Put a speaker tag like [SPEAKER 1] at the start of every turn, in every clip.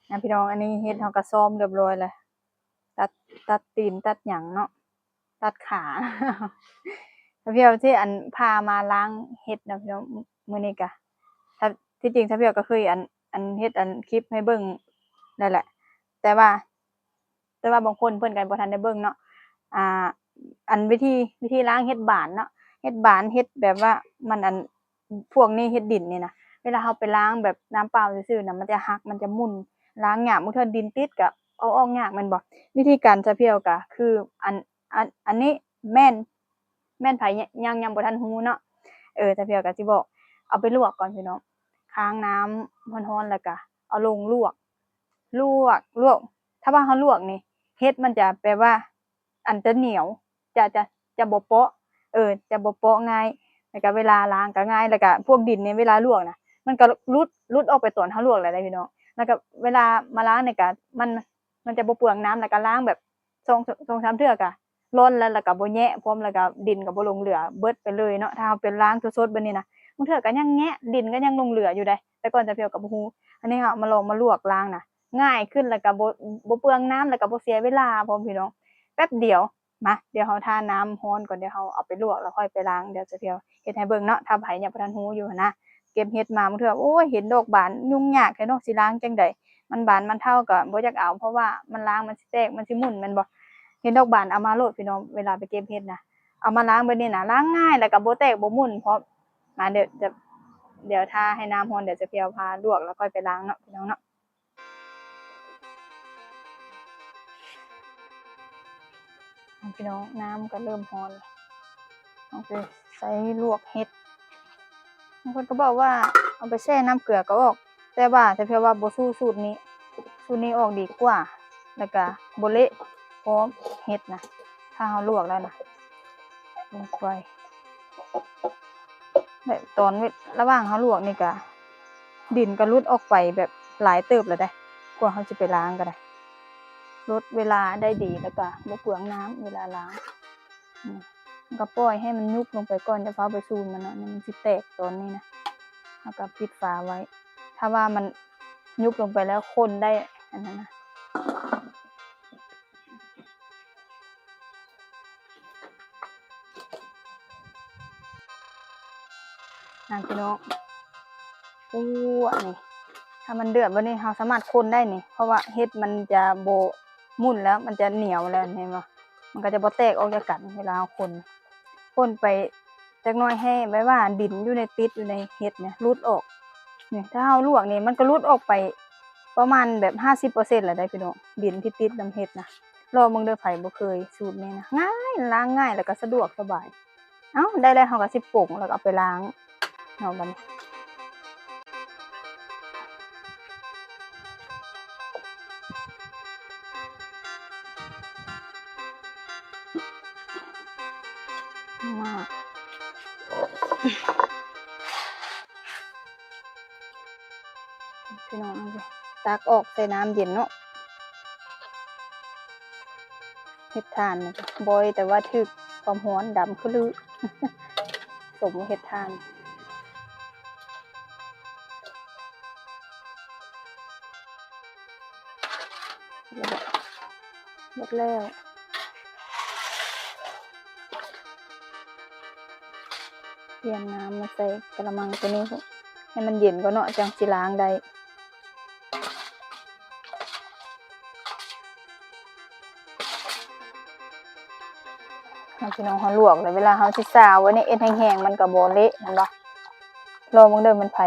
[SPEAKER 1] นะพี่น้องอันนี้เฮ็ดเฮาก็ซ่อมเรียบร้อยแล้วตัดตัดตีนตัดหยังเนาะตัดขาถ้าพี่เอาที่อันพามาล้างเฮ็ดนะพี่น้องมื้อนี้ก็ถ้าที่จริงถ้าพี่เอาก็เคยอันเฮ็ดอันคลิปให้เบิ่งนั่นแหละแต่ว่าบางคนเพิ่นก็บ่ทันได้เบิ่งเนาะอ่าอันวิธีล้างเฮ็ดบานเนาะเฮ็ดบานเฮ็ดแบบว่ามันอันพวกนี้เฮ็ดดินนี่นะเวลาเราไปล้างแบบน้ำเปล่าซื่อๆน่ะมันจะหักมันจะหมุนล้างยากบางเทื่อดินติดก็เอาออกยากแม่นบ่วิธีการจะเพียวก็คืออันนี้แม่นไผยังบ่ทันรู้เนาะจะเพียวก็สิบอกเอาไปลวกก่อนพี่น้องค้างน้ำร้อนๆแล้วก็เอาลงลวกลวกถ้าว่าเราลวกนี่เฮ็ดมันจะแปลว่าอันจะเหนียวจะบ่เปาะจะบ่เปาะง่ายแล้วก็เวลาล้างก็ง่ายแล้วก็พวกดินนี่เวลาลวกน่ะมันก็รุดออกไปตอนเราลวกแล้วได้พี่น้องแล้วก็เวลามาล้างนี่ก็มันจะบ่เปลืองน้ำแล้วก็ล้างแบบ2-3เทื่อก็ล้นแล้วก็บ่แยะพร้อมแล้วก็ดินก็บ่ลงเหลือเบิดไปเลยเนาะถ้าเราเป็นล้างสดๆแบบนี้นะบางเทื่อก็ยังแงะดินก็ยังลงเหลืออยู่เดะแต่ก่อนจะเพียวก็บ่รู้อันนี้เรามาลองมาลวกล้างน่ะง่ายขึ้นแล้วก็บ่เปลืองน้ำแล้วก็บ่เสียเวลาพร้อมพี่น้องแป๊บเดียวมาเดี๋ยวเราทาน้ำร้อนก่อนเดี๋ยวเราเอาไปลวกแล้วค่อยไปล้างเดี๋ยวจะเพียวเฮ็ดให้เบิ่งเนาะถ้าไผยังบ่ทันรู้อยู่หั้นนะเก็บเฮ็ดมาบางเทื่อโอ้ยเห็นดอกบานยุ่งยากแท้เนาะสิล้างจั่งใดมันบานมันเท่าก็บ่อยากเอาเพราะว่ามันล้างมันสิแตกมันสิหมุนแม่นบ่เห็นดอกบานเอามาโลดพี่น้องเวลาไปเก็บเฮ็ดน่ะเอามาล้างแบบนี้น่ะล้างง่ายแล้วก็บ่แตกบ่หมุนเพราะมาเดี๋ยวถ้าให้น้ำร้อนเดี๋ยวจะเพียวพาลวกแล้วค่อยไปล้างเนาะพี่น้องเนาะพี่น้องน้ำก็เริ่มร้อนแล้วเอาไปใส่ลวกเฮ็ดบางคนก็บอกว่าเอาไปแช่น้ำเกลือก็ออกแต่ว่าจะเพียวว่าบ่สู้สูตรนี้ออกดีกว่าแล้วก็บ่เละพร้อมเฮ็ดนะถ้าเราลวกแล้วนะลงไปแบบตอนระหว่างเราลวกนี่ก็ดินก็หลุดออกไปแบบหลายเติบแล้วเดะกว่าเราสิไปล้างก็ได้ลดเวลาได้ดีแล้วก็บ่เปลืองน้ำเวลาล้างก็ปล่อยให้มันยุบลงไปก่อนอย่าเฝ้าไปซูมมันเนาะมันสิแตกตอนนี้นะเราก็ปิดฝาไว้ถ้าว่ามันยุบลงไปแล้วคนได้อันนั้นนะพี่น้องนี่ถ้ามันเดือดบัดนี้เราสามารถคนได้นี่เพราะว่าเฮ็ดมันจะบ่หมุนแล้วมันจะเหนียวแล้วเห็นบ่มันก็จะบ่แตกออกจากกันเวลาเราคนไปจักหน่อยให้ไว้ว่าดินอยู่ในติดอยู่ในเฮ็ดเนี่ยรุดออกนี่ถ้าเราลวกนี่มันก็รุดออกไปประมาณแบบ50%แล้วได้พี่น้องดินที่ติดนำเฮ็ดนะลองเบิ่งเด้อไผบ่เคยสูตรนี้นะง่ายล้างง่ายแล้วก็สะดวกสบายอ้าวได้แล้วเราก็สิปรุงแล้วก็เอาไปล้างเนาะบัดนี้มาพี่น้องเอาสิตักออกใส่น้ำเย็นเนาะเฮ็ดถ่านนี่บ่อยแต่ว่าถึกความร้อนดำคือลือสมเฮ็ดถ่านหมดแล้วเปลี่ยนน้ำมาใส่กะละมังตัวนี้ให้มันเย็นก่อนเนาะจังสิล้างได้พี่น้องเราลวกแล้วเวลาเราสิซาวไว้ในเอ็นแห้งๆมันก็บ่เละแม่นบ่ลองเบิ่งเด้อมันไผ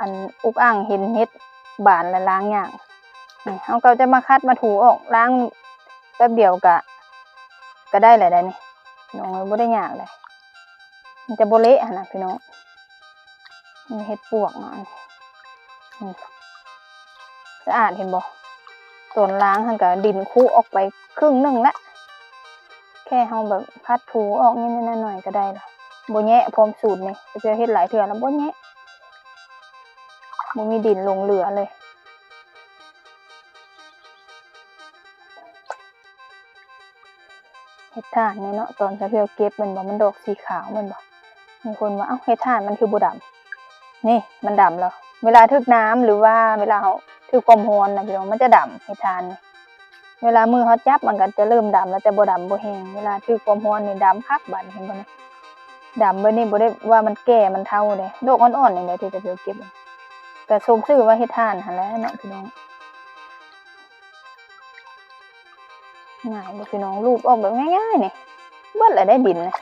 [SPEAKER 1] อันอุกอ่างเห็นเฮ็ดบานแล้วล้างยากนี่เราก็จะมาคัดมาถูออกล้างแป๊บเดียวก็ได้แล้วนี่พี่น้องบ่ได้ยากเลยมันจะบ่เละหั่นน่ะพี่น้องนี่เฮ็ดปวกเนาะนี่สะอาดเห็นบ่ตอนล้างหั่นก็ดินคุออกไปครึ่งนึงแล้วแค่เราแบบคัดถูออกนิดๆหน่อยๆก็ได้แล้วบ่แยะพร้อมสูตรนี่เทื่อเฮ็ดหลายเทื่อแล้วบ่แยะบ่มีดินลงเหลือเลยเฮ็ดถ่านนี่เนาะตอนจะเพียวเก็บแม่นบ่มันดอกสีขาวแม่นบ่มีคนว่าอ้าวเฮ็ดถ่านมันคือบ่ดำนี่มันดำแล้วเวลาถึกน้ำหรือว่าเวลาเรา คือความร้อนนะพี่น้องมันจะดำเห็ดทานนี่เวลามือเขาจับมันก็จะเริ่มดำแล้วแต่บ่ดำบ่แห้งเวลาคือความร้อนนี่ดำคักบัดเห็นบ่นี่ดำเบิดนี่บ่ได้ว่ามันแก่มันเฒ่าเด้ดอกอ่อนๆนี่แหละที่จะเก็บก็สมชื่อว่าเฮ็ดทานหั่นแหละเนาะพี่น้องง่ายบ่พี่น้องรูปออกแบบง่ายๆนี่เบิดแล้วได้ดินนะ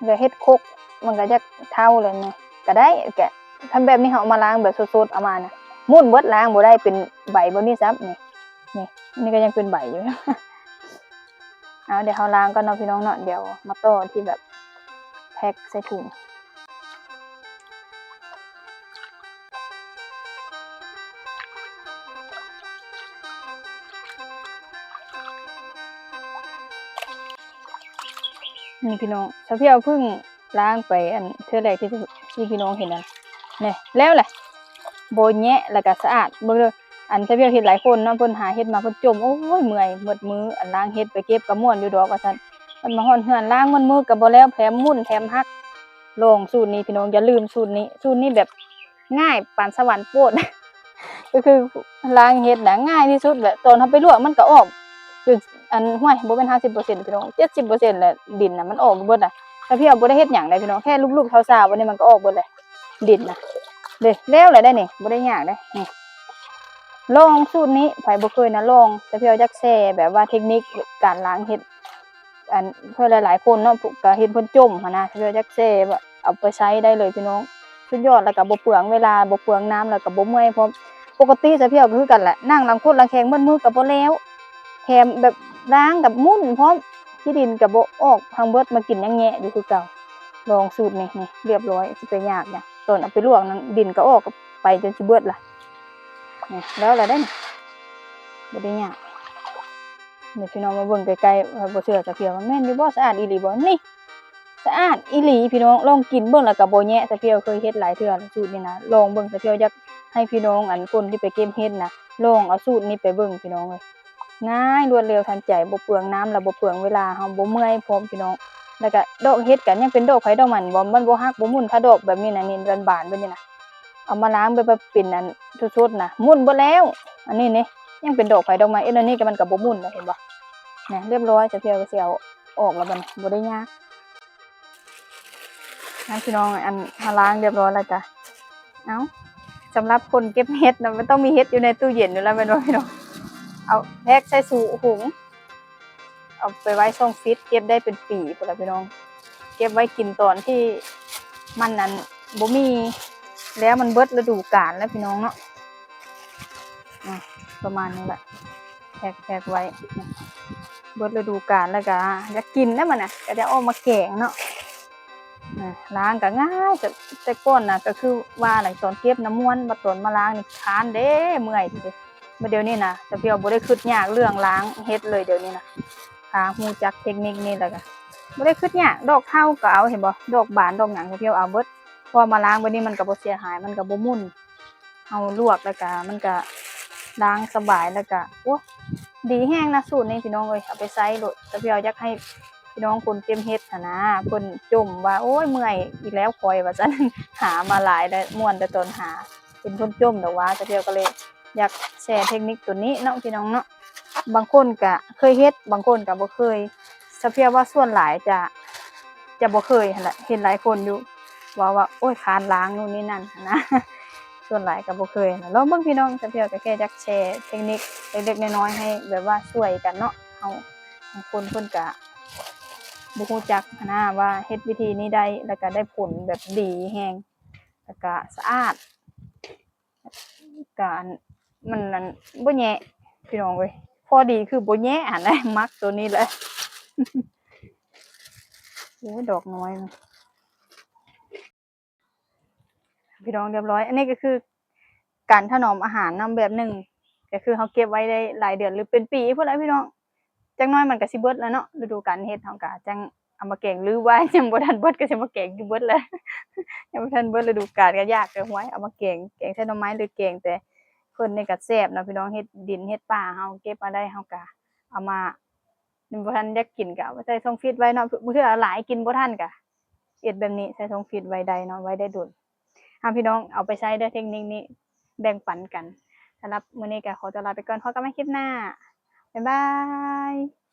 [SPEAKER 1] ก็เฮ็ดคกมันก็จะเฒ่าแล้วนี่ก็ได้ก็ทำแบบนี้เฮาเอามาล้างแบบสดๆเอามานะมุ่นเบิดล้างบ่ได้เป็นใบบ่มีซับนี่ก็ยังเป็นใบอยู่ เอาเดี๋ยวเฮาล้างก่อนเนาะพี่น้องเนาะเดี๋ยวมาต่อที่แบบแพ็คใส่ถุงนี่พี่น้องถ้าพี่เอาพึ่งล้างไปอันเทื่อแรกที่พี่น้องเห็นนั่นนี่แล้วแหละบ่แยะแล้วก็สะอาดเบิ่งเด้ออันถ้าพี่เฮ็ดหลายคนเนาะเพิ่นหาเฮ็ดมาเพิ่นจมโอ้ยเมื่อยหมดมืออันล้างเฮ็ดไปเก็บก็ม่วนอยู่ดอกว่าซั่นมันมาฮอดเฮือนล้างมันมือก็บ่แล้วแถมมุ่นแถมหักลองสูตรนี้พี่น้องอย่าลืมสูตรนี้แบบง่ายปานสวรรค์โปรด ก็คือล้างเฮ็ดน่ะง่ายที่สุดแหละตอนเฮาไปลวกมันก็ออกจนอันห้วยบ่แม่น50%พี่น้อง70%แหละดินน่ะมันออกเบิดน่ะถ้าพี่เอาบ่ได้เฮ็ดหยังได้พี่น้องแค่ลูบๆซาวๆวันนี้มันก็ออกเบิดเลยดินน่ะเด้แล้วแหละได้นี่บ่ได้ยากเด้นี่ลองสูตรนี้ไผบ่เคยนะลองแต่พี่เอาจักแชร์แบบว่าเทคนิคการล้างเฮ็ดอันเพื่อหลายๆคนเนาะก็เห็นเพิ่นจมหันนะพี่เอาจักแชร์ว่าเอาไปใช้ได้เลยพี่น้องสุดยอดแล้วก็บ่เปลืองเวลาบ่เปลืองน้ำแล้วก็บ่เมื่อยพร้อม ปกติจะเพียวก็คือกันแหละนั่งหลังคนหลังแข็งเบิดมือก็บ่แล้วแถมแบบล้างกับมุ่นพร้อมขี้ดินก็บ่ออกทางเบิดมากินยังแงะอยู่คือเก่าลองสูตรนี่เรียบร้อยสิไปยากหยังตอนเอาไปลวกนั้นดินก็ออกไปจนสิเบิดล่ะนี่แล้วล่ะเด้บ่ได้ยากนี่พี่น้องมาเบิ่งใกล้ๆว่าบ่เชื่อจะเพียวว่าแม่นอยู่บ่สะอาดอีหลีบ่นี่สะอาดอีหลีพี่น้องลองกินเบิ่งแล้วก็บ่แยะแต่เพียวเคยเฮ็ดหลายเทื่อสูตรนี้นะลองเบิ่งแต่เพียวอยากให้พี่น้องอันคนที่ไปเก็บเฮ็ดน่ะลองเอาสูตรนี้ไปเบิ่งพี่น้องเอ้ยง่ายรวดเร็วทันใจบ่เปลืองน้ำแล้วบ่เปลืองเวลาเฮาบ่เมื่อยพร้อมพี่น้องแล้วก็ดอกเฮ็ดก็ยังเป็นดอกไผดอกมันบ่มันบ่ฮักบ่มุนถ้าดอกแบบนี้น่ะนี่บานๆแบบนี้น่ะเอามาล้างแบบเป็นอันสดๆน่ะมุนเบิดแล้วอันนี้นี่ยังเป็นดอกไผดอกมันอันนี้ก็มันก็บ่มุนเห็นบ่เนี่ยเรียบร้อยจะเพียวก็สิเอาออกแล้วบัดนี้บ่ได้ยาก งั้นพี่น้องอันมาล้างเรียบร้อยแล้วจ้ะเอ้าสำหรับคนเก็บเห็ดนะมันต้องมีเห็ดอยู่ในตู้เย็นอยู่แล้วแม่นบ่พี่น้องเอาแพ็คใส่ถุงเอาไปไว้ช่องฟรีซเก็บได้เป็นปีพุ่นล่ะพี่น้องเก็บไว้กินตอนที่มันนั้นบ่มีแล้วมันเบิดฤดูกาลแล้วพี่น้องเนาะประมาณนี้แหละแพ็คไว้เบิดฤดูกาลแล้วก็อยากกินแล้วมันน่ะก็จะเอามาแกงเนาะล้างก็ง่ายแต่ก่อนน่ะก็คือว่าหลังตอนเก็บน้ำม่วนมาตอนมาล้างนี่ค้านเด้เมื่อยเด้มาเดี๋ยวนี้นะแต่เพียวบ่ได้คิดยากเรื่องล้างเฮ็ดเลยเดี๋ยวนี้นะถ้าฮู้จักเทคนิคนี้แล้วก็บ่ได้คิดยากดอกเท่าก็เอาเห็นบ่ดอกบานดอกหยังเพียวเอาเบิดพอมาล้างบัดนี้มันก็บ่เสียหายมันก็บ่มุนเฮาลวกแล้วก็มันก็ล้างสบายแล้วก็โอ้ดีแฮงนะสูตรนี้พี่น้องเอ้ยเอาไปใช้โลดแต่เพียวอยากให้พี่น้องคนเก็บเฮ็ดหั่นนะเพิ่นจมว่าโอ๊ยเมื่อยอีกแล้วข่อยว่าซั่น หามาหลายได้ม่วนแต่ตอนหาเป็นคนจมดอกว่าแต่เพียวก็เลยอยากแชร์เทคนิคตัวนี้เนาะพี่น้องเนาะบางคนก็เคยเฮ็ดบางคนก็บ่เคยซะเพียว่าส่วนหลายจะบ่เคยหั่นแหละเห็นหลายคนอยู่ว่าโอ๊ยคร้านล้างนู่นนี่นั่นหั้นนะ ส่วนหลายก็บ่เคยนะลองเบิ่งพี่น้องซะเพียก็แค่อยากแชร์เทคนิคเล็กๆน้อยๆให้แบบว่าช่วยกันเนาะเฮาบางคนเพิ่นก็บ่ฮู้จักหั้นนะว่าเฮ็ดวิธีนี้ได้แล้วก็ได้ผลแบบดีแฮงแล้วก็สะอาดก็มันนั่นบ่แยะพี่น้องเอ้ยพอดีคือบ่แยะหั่นแหละ มักตัวนี้แหละ โอ้ยดอกน้อยพี่น้องเรียบร้อยอันนี้ก็คือการถนอมอาหารนำแบบหนึ่งก็คือเขาเก็บไว้ได้หลายเดือนหรือเป็นปีพุ่นแหละพี่น้องจักหน่อยมันก็สิเบิดแล้วเนาะฤดูกาลเฮ็ดเฮาก็จังเอามาแกงหรือไว้ ยังบ่ทันเบิดก็สิมาแกงอยู่เบิดแล้ว ยังบ่ทันเบิดฤดูกาลก็ยากก็ไว้เอามาแกงใส่หน่อไม้หรือแกงแต่เพิ่นนี่ก็แซ่บเนาะพี่น้องเฮ็ดดินเฮ็ดป่าเฮาเก็บมาได้เฮาก็เอามาบ่ทันอยากกินก็เอาไว้ใส่ช่องฟรีซไว้เนาะเผื่อหลายกินบ่ทันก็เฮ็ดแบบนี้ใส่ช่องฟรีซไว้ได้เนาะไว้ได้โดน พี่น้องเอาไปใช้ได้เทคนิคนี้แบ่งปันกัน สำหรับมื้อนี้ก็ขอตัวลาไปก่อนพบกันใหม่คลิปหน้าบ๊ายบาย